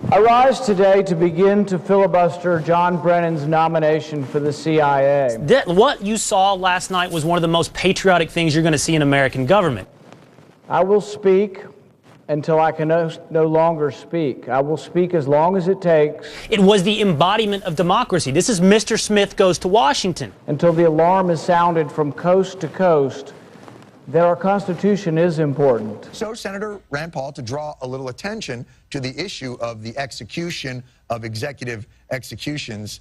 I rise today to begin to filibuster John Brennan's nomination for the CIA. What you saw last night was one of the most patriotic things you're going to see in American government. I will speak until I can no longer speak. I will speak as long as it takes. It was the embodiment of democracy. This is Mr. Smith Goes to Washington. Until the alarm is sounded from coast to coast that our Constitution is important. So Senator Rand Paul, to draw a little attention to the issue of the execution of executive executions,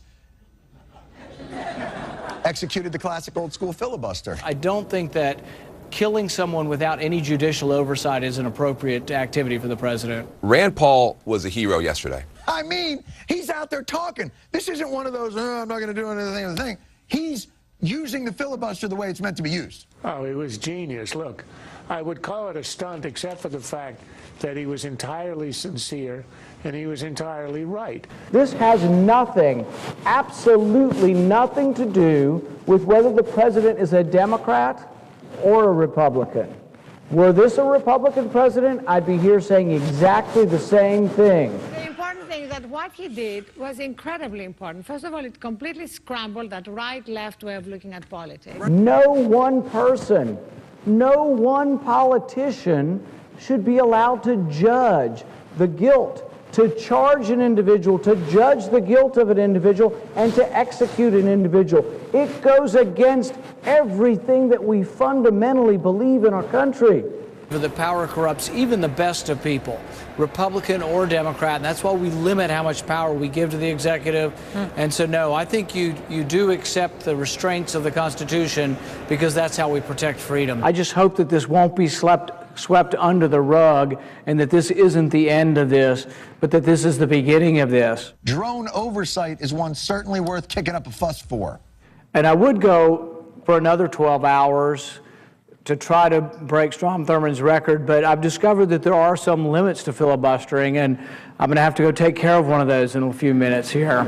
executed the classic old school filibuster. I don't think that killing someone without any judicial oversight is an appropriate activity for the president. Rand Paul was a hero yesterday. I mean, he's out there talking. This isn't one of those, I'm not going to do anything. He's using the filibuster the way it's meant to be used. Oh, it was genius. Look, I would call it a stunt except for the fact that he was entirely sincere and he was entirely right. This has nothing, absolutely nothing to do with whether the president is a Democrat or a Republican. Were this a Republican president, I'd be here saying exactly the same thing. The important thing is that what he did was incredibly important. First of all, it completely scrambled that right-left way of looking at politics. No one person, no one politician should be allowed to judge the guilt, to charge an individual, to judge the guilt of an individual, and to execute an individual. It goes against everything that we fundamentally believe in our country. The power corrupts even the best of people, Republican or Democrat, and that's why we limit how much power we give to the executive. And so, no, I think you do accept the restraints of the Constitution because that's how we protect freedom. I just hope that this won't be swept under the rug and that this isn't the end of this, but that this is the beginning of this. Drone oversight is one certainly worth kicking up a fuss for. And I would go for another 12 hours to try to break Strom Thurmond's record, but I've discovered that there are some limits to filibustering, and I'm going to have to go take care of one of those in a few minutes here.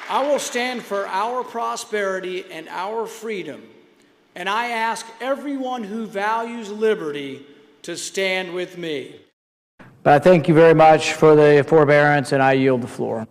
I will stand for our prosperity and our freedom, and I ask everyone who values liberty to stand with me. But I thank you very much for the forbearance, and I yield the floor.